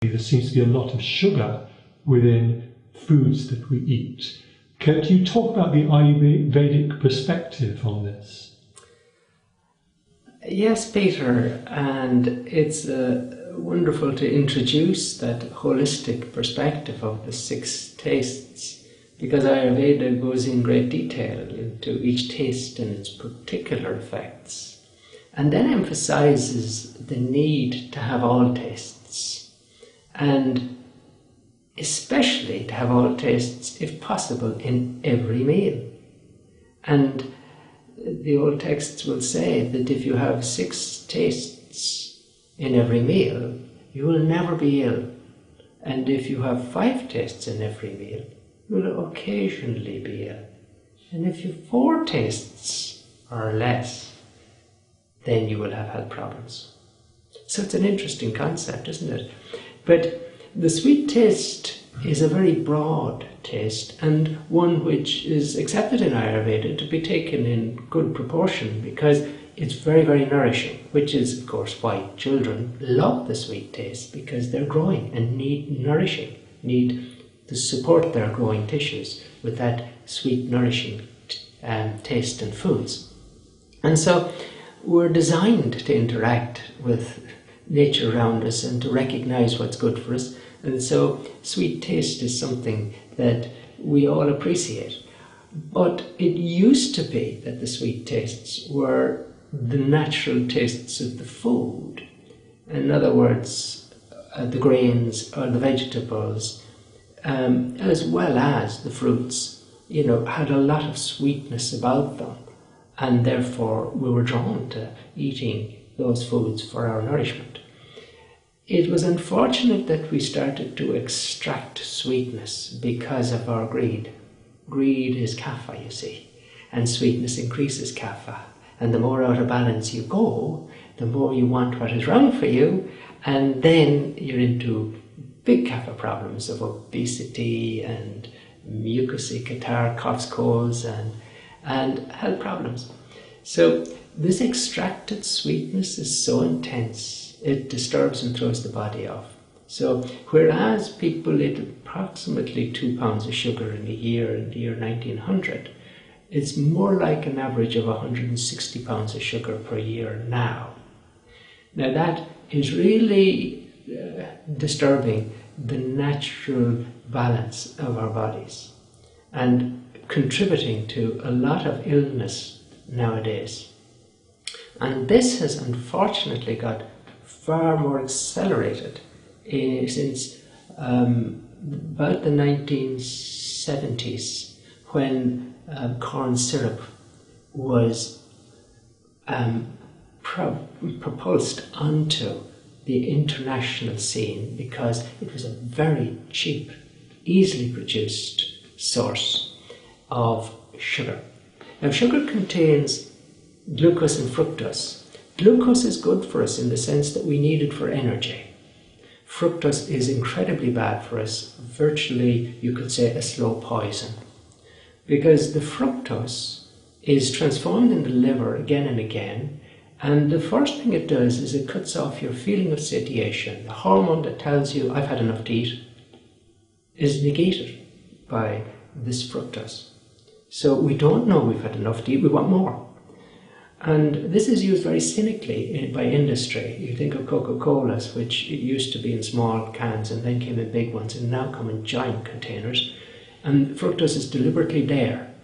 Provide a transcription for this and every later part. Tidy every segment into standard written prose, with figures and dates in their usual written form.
There seems to be a lot of sugar within foods that we eat. Can you talk about the Ayurvedic perspective on this? Yes, Peter, and it's wonderful to introduce that holistic perspective of the 6 tastes, because Ayurveda goes in great detail into each taste and its particular effects, and then emphasizes the need to have all tastes, and especially to have all tastes, if possible, in every meal. And the old texts will say that if you have 6 tastes in every meal, you will never be ill. And if you have 5 tastes in every meal, you will occasionally be ill. And if you have 4 tastes or less, then you will have health problems. So it's an interesting concept, isn't it? But the sweet taste is a very broad taste, and one which is accepted in Ayurveda to be taken in good proportion, because it's very, very nourishing, which is, of course, why children love the sweet taste, because they're growing and need nourishing, need to support their growing tissues with that sweet, nourishing taste and foods. And so we're designed to interact with nature around us and to recognize what's good for us. And so sweet taste is something that we all appreciate. But it used to be that the sweet tastes were the natural tastes of the food. In other words, the grains or the vegetables, as well as the fruits, had a lot of sweetness about them. And therefore we were drawn to eating those foods for our nourishment. It was unfortunate that we started to extract sweetness because of our greed. Greed is kapha, you see, and sweetness increases kapha. And the more out of balance you go, the more you want what is wrong for you, and then you're into big kapha problems of obesity and mucousy, catarrh, coughs, colds, and health problems. So this extracted sweetness is so intense, it disturbs and throws the body off. So whereas people ate approximately 2 pounds of sugar in a year in the year 1900, it's more like an average of 160 pounds of sugar per year now. Now that is really disturbing the natural balance of our bodies and contributing to a lot of illness nowadays. And this has unfortunately got far more accelerated since about the 1970s, when corn syrup was propulsed onto the international scene, because it was a very cheap, easily produced source of sugar. Now, sugar contains glucose and fructose. Glucose is good for us in the sense that we need it for energy. Fructose is incredibly bad for us, virtually, you could say, a slow poison, because the fructose is transformed in the liver again and again, and the first thing it does is it cuts off your feeling of satiation. The hormone that tells you, I've had enough to eat, is negated by this fructose. So we don't know we've had enough to eat, we want more. And this is used very cynically by industry. You think of Coca-Colas, which used to be in small cans and then came in big ones and now come in giant containers. And fructose is deliberately there,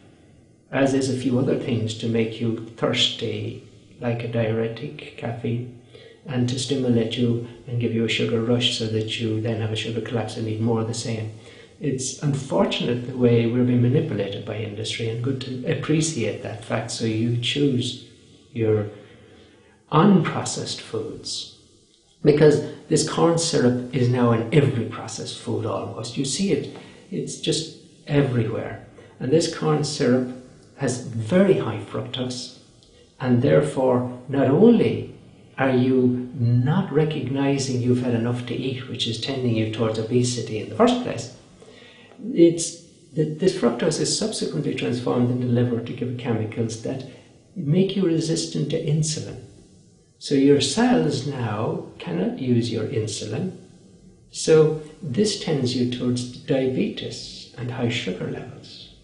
as is a few other things, to make you thirsty, like a diuretic, caffeine, and to stimulate you and give you a sugar rush so that you then have a sugar collapse and need more of the same. It's unfortunate the way we're being manipulated by industry, and good to appreciate that fact, so you choose your unprocessed foods. Because this corn syrup is now in every processed food almost. You see it, it's just everywhere. And this corn syrup has very high fructose, and therefore not only are you not recognizing you've had enough to eat, which is tending you towards obesity in the first place, it's that this fructose is subsequently transformed in the liver to give chemicals that make you resistant to insulin. So your cells now cannot use your insulin, So this tends you towards diabetes and high sugar levels.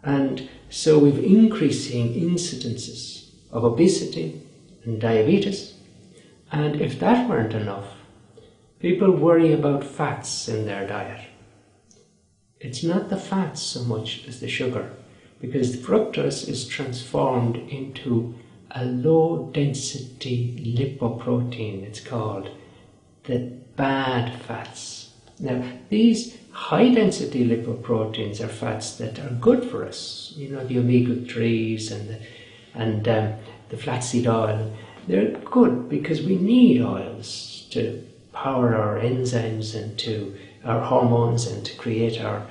And so we've increasing incidences of obesity and diabetes. And if that weren't enough, people worry about fats in their diet. It's not the fats so much as the sugar, because fructose is transformed into a low density lipoprotein, it's called, the bad fats. Now, these high density lipoproteins are fats that are good for us, you know, the omega-3s and the flaxseed oil. They're good because we need oils to power our enzymes and to our hormones and to create our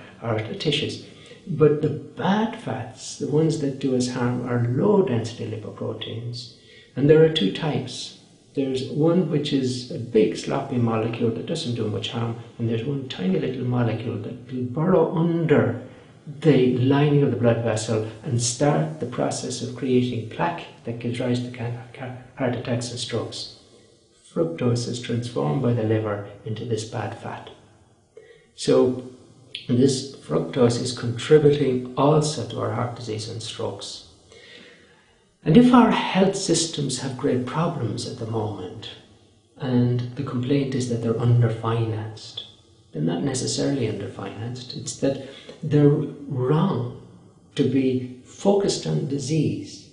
tissues. But the bad fats, the ones that do us harm, are low density lipoproteins. And there are two types. There's one which is a big sloppy molecule that doesn't do much harm, and there's one tiny little molecule that will burrow under the lining of the blood vessel and start the process of creating plaque that gives rise to heart attacks and strokes. Fructose is transformed by the liver into this bad fat. So this fructose is contributing also to our heart disease and strokes. And if our health systems have great problems at the moment, and the complaint is that they're underfinanced, they're not necessarily underfinanced, it's that they're wrong to be focused on disease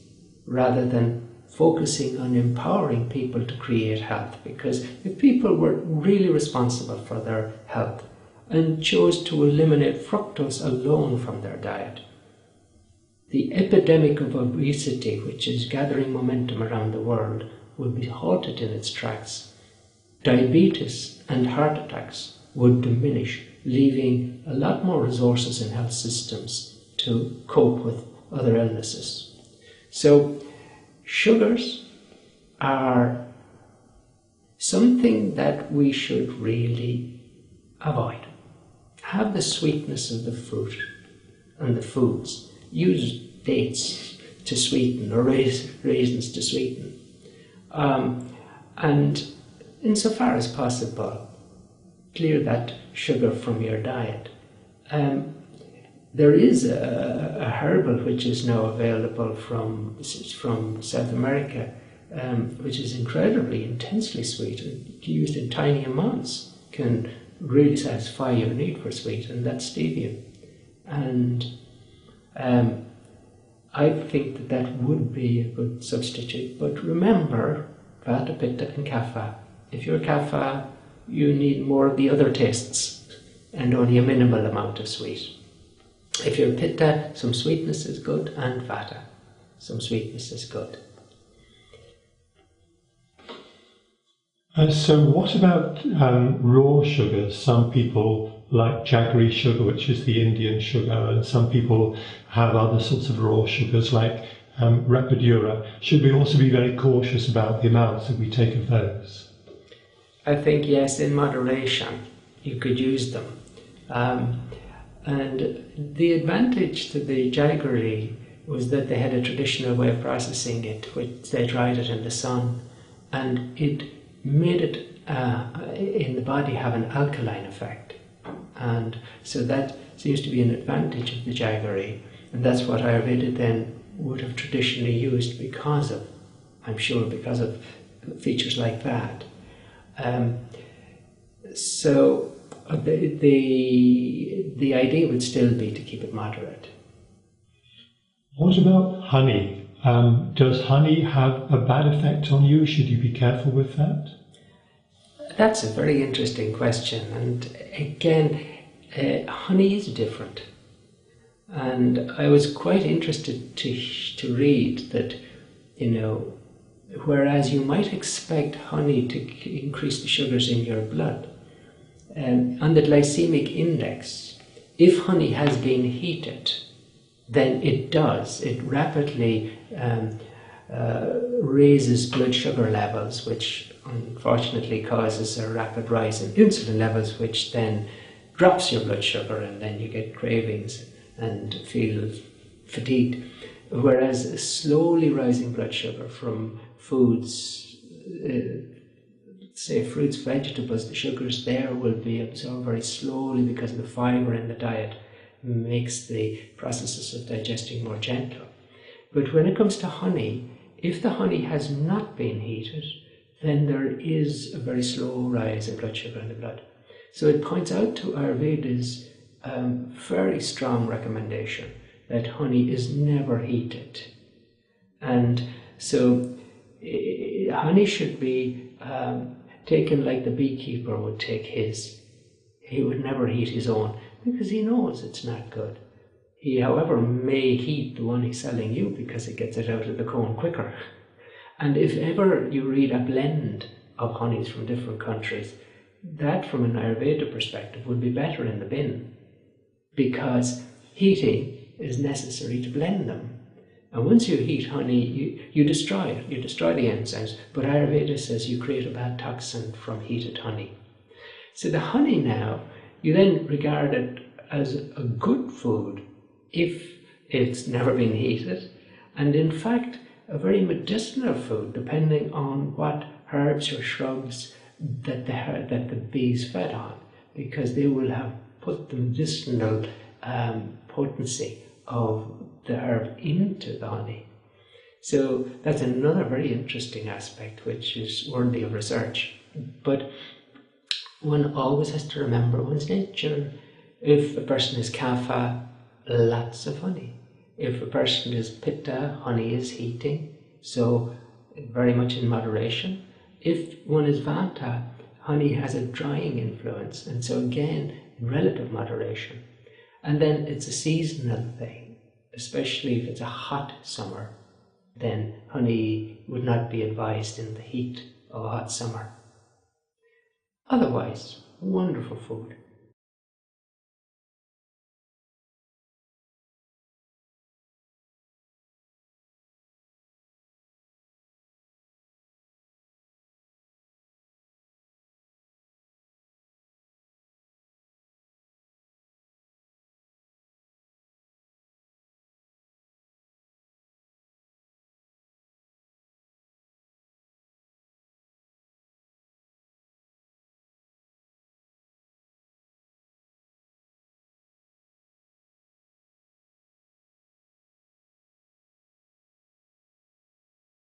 rather than focusing on empowering people to create health. Because if people were really responsible for their health and chose to eliminate fructose alone from their diet, the epidemic of obesity, which is gathering momentum around the world, would be halted in its tracks. Diabetes and heart attacks would diminish, leaving a lot more resources in health systems to cope with other illnesses. So sugars are something that we should really avoid. Have the sweetness of the fruit and the foods. Use dates to sweeten or raisins to sweeten. And insofar as possible, clear that sugar from your diet. There is a herbal which is now available from South America, which is incredibly intensely sweet and used in tiny amounts can really satisfy your need for sweet, and that's stevia. And I think that would be a good substitute. But remember, Vata, Pitta and Kapha. If you're Kapha, you need more of the other tastes and only a minimal amount of sweet. If you're Pitta, some sweetness is good, and Vata, some sweetness is good. So what about raw sugars? Some people like jaggery sugar, which is the Indian sugar, and some people have other sorts of raw sugars like rapadura. Should we also be very cautious about the amounts that we take of those? I think yes, in moderation, you could use them. And the advantage to the jaggery was that they had a traditional way of processing it, which they dried it in the sun, and it made it in the body have an alkaline effect. And so that seems to be an advantage of the jaggery, and that's what Ayurveda then would have traditionally used because of, I'm sure, because of features like that. So the idea would still be to keep it moderate. What about honey? Does honey have a bad effect on you? Should you be careful with that? That's a very interesting question, and again, honey is different. And I was quite interested to read that, you know, whereas you might expect honey to increase the sugars in your blood, on the glycemic index, if honey has been heated, then it does. It rapidly raises blood sugar levels, which unfortunately causes a rapid rise in insulin levels, which then drops your blood sugar, and then you get cravings and feel fatigued. Whereas slowly rising blood sugar from foods say fruits, vegetables, the sugars there will be absorbed very slowly because the fibre in the diet makes the processes of digesting more gentle. But when it comes to honey, if the honey has not been heated, then there is a very slow rise in blood sugar in the blood. So it points out to Ayurveda's very strong recommendation that honey is never heated. And so honey should be taken like the beekeeper would take his. He would never heat his own because he knows it's not good. He, however, may heat the one he's selling you because it gets it out of the comb quicker. And if ever you read a blend of honeys from different countries, that from an Ayurveda perspective would be better in the bin, because heating is necessary to blend them. And once you heat honey, you destroy it, you destroy the enzymes, but Ayurveda says you create a bad toxin from heated honey. So the honey now, you then regard it as a good food if it's never been heated, and in fact a very medicinal food depending on what herbs or shrubs that the bees fed on, because they will have put the medicinal potency of the herb into the honey. So that's another very interesting aspect which is worthy of research. But one always has to remember one's nature. If a person is kapha, lots of honey. If a person is pitta, honey is heating, so very much in moderation. If one is vata, honey has a drying influence, and so again, in relative moderation. And then it's a seasonal thing, especially if it's a hot summer, then honey would not be advised in the heat of a hot summer. Otherwise, wonderful food.